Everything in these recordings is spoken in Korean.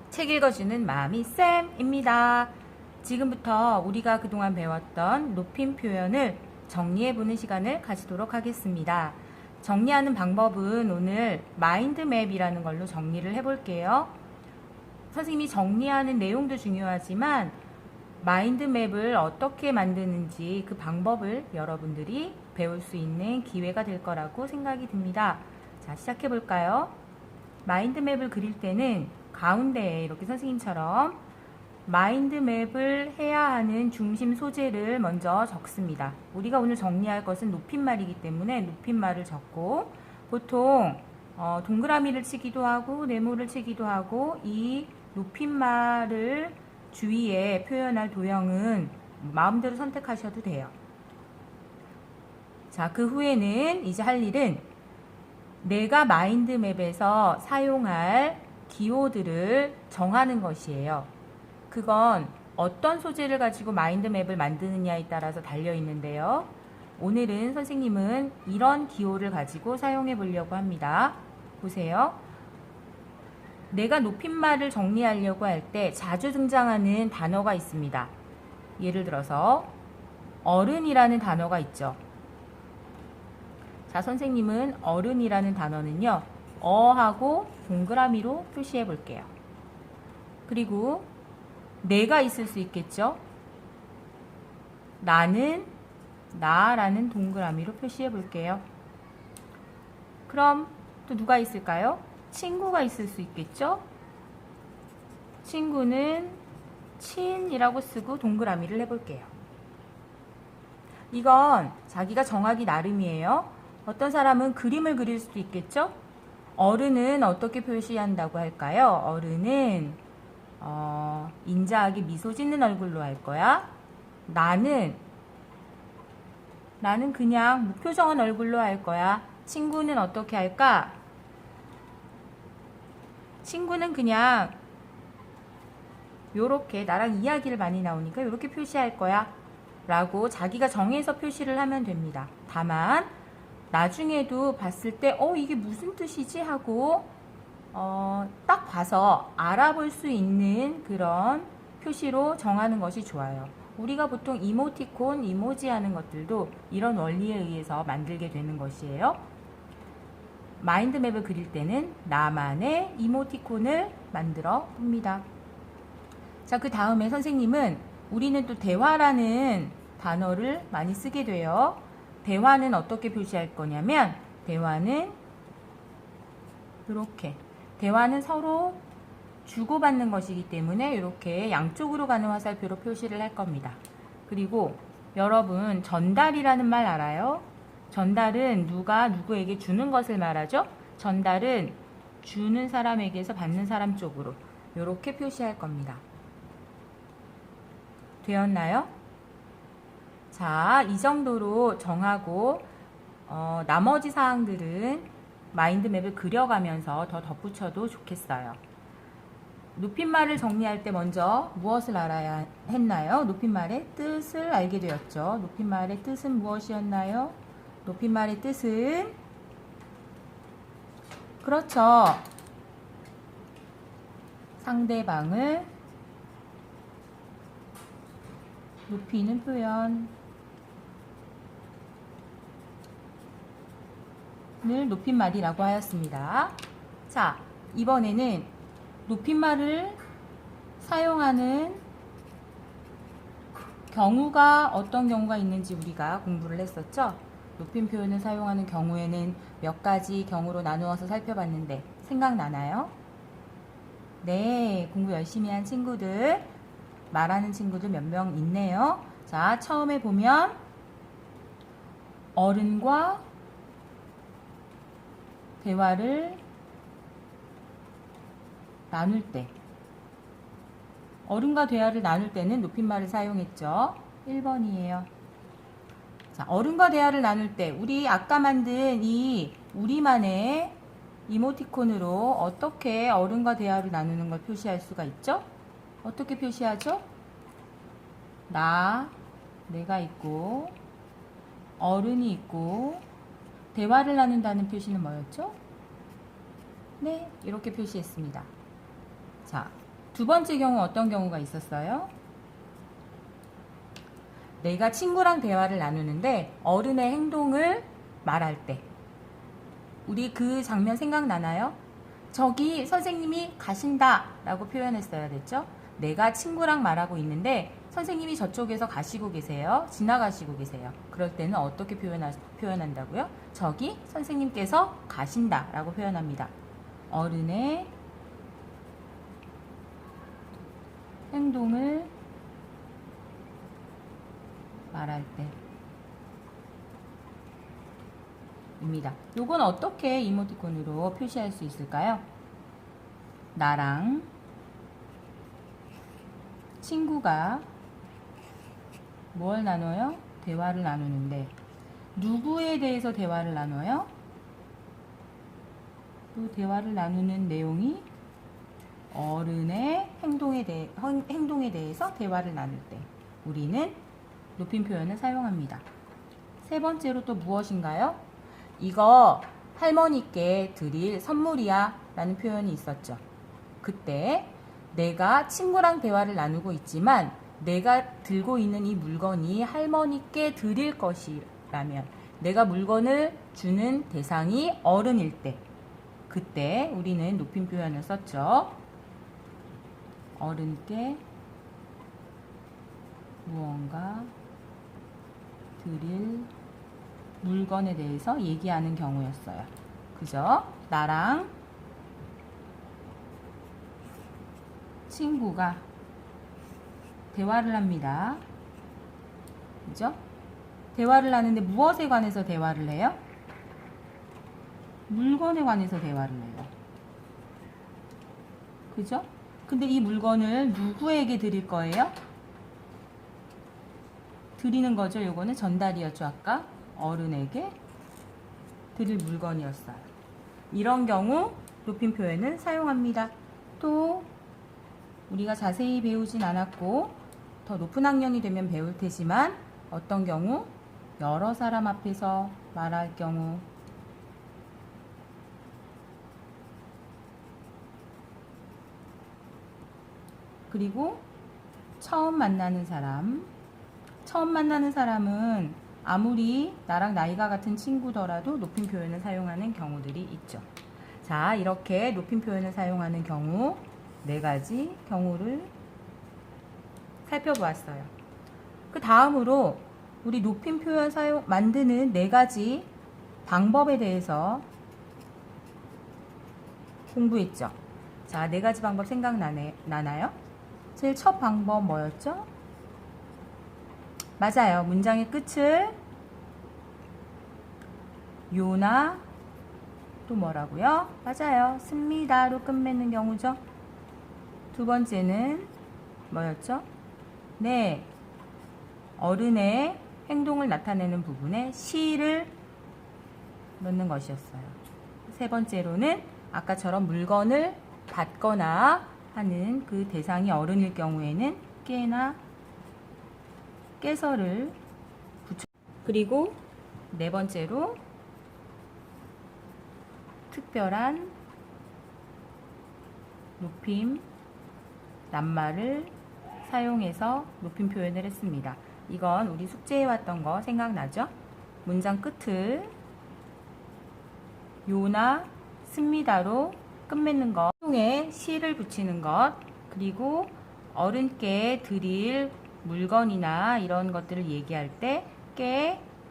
책 읽어주는 마미 쌤입니다. 지금부터 우리가 그동안 배웠던 높임 표현을 정리해보는 시간을 가지도록 하겠습니다. 정리하는 방법은 오늘 마인드맵이라는 걸로 정리를 해볼게요. 선생님이 정리하는 내용도 중요하지만 마인드맵을 어떻게 만드는지 그 방법을 여러분들이 배울 수 있는 기회가 될 거라고 생각이 듭니다. 자, 시작해볼까요? 마인드맵을 그릴 때는 가운데에 이렇게 선생님처럼 마인드맵을 해야 하는 중심 소재를 먼저 적습니다. 우리가 오늘 정리할 것은 높임말이기 때문에 높임말을 적고 보통 동그라미를 치기도 하고 네모를 치기도 하고 이 높임말을 주위에 표현할 도형은 마음대로 선택하셔도 돼요. 자, 그 후에는 이제 할 일은 내가 마인드맵에서 사용할 기호들을 정하는 것이에요. 그건 어떤 소재를 가지고 마인드맵을 만드느냐에 따라서 달려 있는데요. 오늘은 선생님은 이런 기호를 가지고 사용해 보려고 합니다. 보세요. 내가 높임말을 정리하려고 할 때 자주 등장하는 단어가 있습니다. 예를 들어서 어른이라는 단어가 있죠. 자, 선생님은 어른이라는 단어는요, 어하고 동그라미로 표시해 볼게요. 그리고 내가 있을 수 있겠죠? 나는, 나라는 동그라미로 표시해 볼게요. 그럼 또 누가 있을까요? 친구가 있을 수 있겠죠? 친구는 친이라고 쓰고 동그라미를 해볼게요. 이건 자기가 정하기 나름이에요. 어떤 사람은 그림을 그릴 수도 있겠죠? 어른은 어떻게 표시한다고 할까요? 어른은 인자하게 미소 짓는 얼굴로 할 거야. 나는 그냥 무표정한 얼굴로 할 거야. 친구는 어떻게 할까? 친구는 그냥 요렇게 나랑 이야기를 많이 나오니까 요렇게 표시할 거야 라고 자기가 정해서 표시를 하면 됩니다. 다만 나중에도 봤을 때 이게 무슨 뜻이지 하고 딱 봐서 알아볼 수 있는 그런 표시로 정하는 것이 좋아요. 우리가 보통 이모티콘, 이모지 하는 것들도 이런 원리에 의해서 만들게 되는 것이에요. 마인드맵을 그릴 때는 나만의 이모티콘을 만들어 봅니다. 자, 그 다음에 선생님은 우리는 또 대화라는 단어를 많이 쓰게 돼요. 대화는 어떻게 표시할 거냐면 대화는 이렇게 대화는 서로 주고받는 것이기 때문에 이렇게 양쪽으로 가는 화살표로 표시를 할 겁니다. 그리고 여러분 전달이라는 말 알아요? 전달은 누가 누구에게 주는 것을 말하죠? 전달은 주는 사람에게서 받는 사람 쪽으로 이렇게 표시할 겁니다. 되었나요? 자, 이 정도로 정하고 나머지 사항들은 마인드맵을 그려가면서 더 덧붙여도 좋겠어요. 높임말을 정리할 때 먼저 무엇을 알아야 했나요? 높임말의 뜻을 알게 되었죠. 높임말의 뜻은 무엇이었나요? 높임말의 뜻은 그렇죠. 상대방을 높이는 표현 을 높임말이라고 하였습니다. 자, 이번에는 높임말을 사용하는 경우가 어떤 경우가 있는지 우리가 공부를 했었죠. 높임 표현을 사용하는 경우에는 몇 가지 경우로 나누어서 살펴봤는데 생각나나요? 네, 공부 열심히 한 친구들, 말하는 친구들 몇 명 있네요. 자, 처음에 보면 어른과 대화를 나눌 때, 어른과 대화를 나눌 때는 높임말을 사용했죠. 1번이에요. 자, 어른과 대화를 나눌 때 우리 아까 만든 이 우리만의 이모티콘으로 어떻게 어른과 대화를 나누는 걸 표시할 수가 있죠? 어떻게 표시하죠? 내가 있고 어른이 있고 대화를 나눈다는 표시는 뭐였죠? 네, 이렇게 표시했습니다. 자, 두 번째 경우 어떤 경우가 있었어요? 내가 친구랑 대화를 나누는데 어른의 행동을 말할 때 우리 그 장면 생각나나요? 저기 선생님이 가신다 라고 표현했어야 됐죠? 내가 친구랑 말하고 있는데 선생님이 저쪽에서 가시고 계세요. 지나가시고 계세요. 그럴 때는 어떻게 표현한다고요? 저기 선생님께서 가신다 라고 표현합니다. 어른의 행동을 말할 때 입니다. 요건 어떻게 이모티콘으로 표시할 수 있을까요? 나랑 친구가 뭘 나눠요? 대화를 나누는데 누구에 대해서 대화를 나눠요? 그 대화를 나누는 내용이 어른의 행동에 대해서 대화를 나눌 때 우리는 높임 표현을 사용합니다. 세 번째로 또 무엇인가요? 이거 할머니께 드릴 선물이야 라는 표현이 있었죠. 그때 내가 친구랑 대화를 나누고 있지만 내가 들고 있는 이 물건이 할머니께 드릴 것이라면 내가 물건을 주는 대상이 어른일 때 그때 우리는 높임 표현을 썼죠. 어른께 무언가 드릴 물건에 대해서 얘기하는 경우였어요. 그죠? 나랑 친구가 대화를 합니다. 그죠? 대화를 하는데 무엇에 관해서 대화를 해요? 물건에 관해서 대화를 해요. 그죠? 근데 이 물건을 누구에게 드릴 거예요? 드리는 거죠. 요거는 전달이었죠. 아까 어른에게 드릴 물건이었어요. 이런 경우 높임 표현은 사용합니다. 또 우리가 자세히 배우진 않았고 더 높은 학년이 되면 배울 테지만 어떤 경우? 여러 사람 앞에서 말할 경우 그리고 처음 만나는 사람은 아무리 나랑 나이가 같은 친구더라도 높임 표현을 사용하는 경우들이 있죠. 자, 이렇게 높임 표현을 사용하는 경우 4가지 경우를 살펴보았어요. 그 다음으로 우리 높임 표현 만드는 4가지 방법에 대해서 공부했죠. 자, 4가지 방법 생각나나요? 제일 첫 방법 뭐였죠? 맞아요. 문장의 끝을 요나 또 뭐라고요? 맞아요. 씁니다로 끝맺는 경우죠. 두 번째는 뭐였죠? 네. 어른의 행동을 나타내는 부분에 시를 넣는 것이었어요. 세 번째로는 아까처럼 물건을 받거나 하는 그 대상이 어른일 경우에는 깨나 깨서를 붙여. 그리고 네 번째로 특별한 높임 낱말을 사용해서 높임 표현을 했습니다. 이건 우리 숙제해왔던 거 생각나죠? 문장 끝을 요나 씁니다로 끝맺는 것, 통에 시를 붙이는 것, 그리고 어른께 드릴 물건이나 이런 것들을 얘기할 때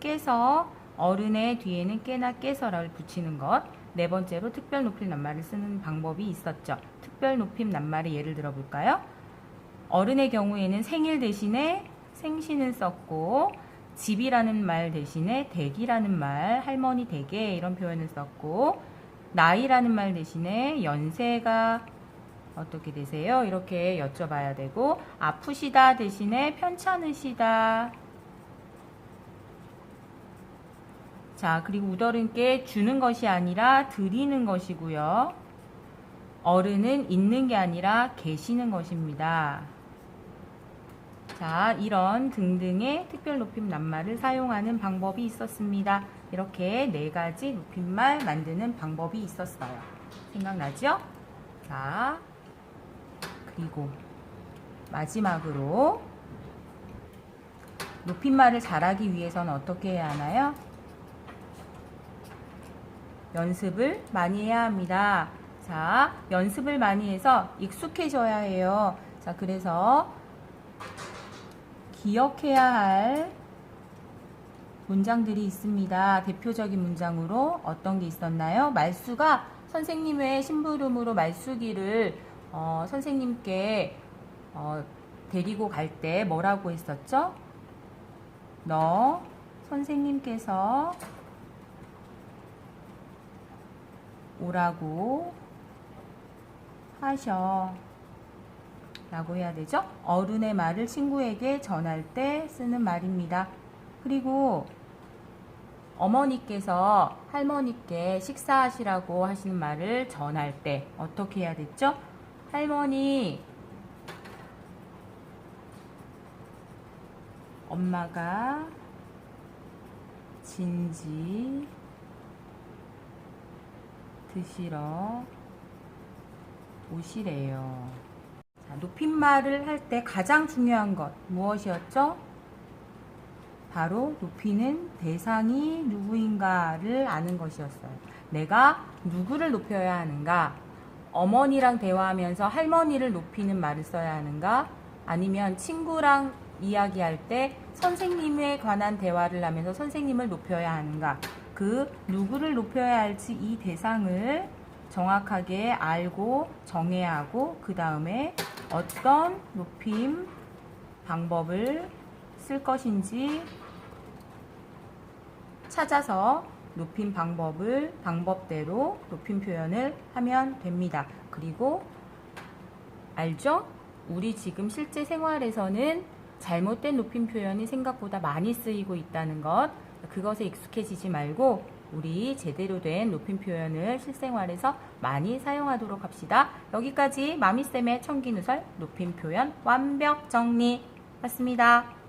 깨서 어른의 뒤에는 깨나 깨서를 붙이는 것. 네 번째로 특별 높임 낱말을 쓰는 방법이 있었죠. 특별 높임 낱말의 예를 들어볼까요? 어른의 경우에는 생일 대신에 생신을 썼고 집이라는 말 대신에 댁이라는 말, 할머니 댁에 이런 표현을 썼고 나이라는 말 대신에 연세가 어떻게 되세요? 이렇게 여쭤봐야 되고 아프시다 대신에 편찮으시다. 자, 그리고 우더른께 주는 것이 아니라 드리는 것이고요. 어른은 있는 게 아니라 계시는 것입니다. 자, 이런 등등의 특별 높임 낱말을 사용하는 방법이 있었습니다. 이렇게 4가지 높임말 만드는 방법이 있었어요. 생각나죠? 자, 그리고 마지막으로 높임말을 잘하기 위해서는 어떻게 해야 하나요? 연습을 많이 해야 합니다. 자, 연습을 많이 해서 익숙해져야 해요. 자, 그래서 기억해야 할 문장들이 있습니다. 대표적인 문장으로 어떤 게 있었나요? 말수가 선생님의 심부름으로 말수기를 선생님께 데리고 갈 때 뭐라고 했었죠? 너 선생님께서 오라고 하셔 라고 해야 되죠? 어른의 말을 친구에게 전할 때 쓰는 말입니다. 그리고 어머니께서 할머니께 식사하시라고 하시는 말을 전할 때 어떻게 해야 됐죠? 할머니, 엄마가 진지 드시러 오시래요. 자, 높임말을 할 때 가장 중요한 것 무엇이었죠? 바로 높이는 대상이 누구인가를 아는 것이었어요. 내가 누구를 높여야 하는가? 어머니랑 대화하면서 할머니를 높이는 말을 써야 하는가? 아니면 친구랑 이야기할 때 선생님에 관한 대화를 하면서 선생님을 높여야 하는가? 그 누구를 높여야 할지 이 대상을 정확하게 알고 정해야 하고 그 다음에 어떤 높임 방법을 쓸 것인지 찾아서 높임 방법대로 높임 표현을 하면 됩니다. 그리고 알죠? 우리 지금 실제 생활에서는 잘못된 높임 표현이 생각보다 많이 쓰이고 있다는 것, 그것에 익숙해지지 말고 우리 제대로 된 높임 표현을 실생활에서 많이 사용하도록 합시다. 여기까지 마미쌤의 청기누설 높임 표현 완벽 정리 했습니다.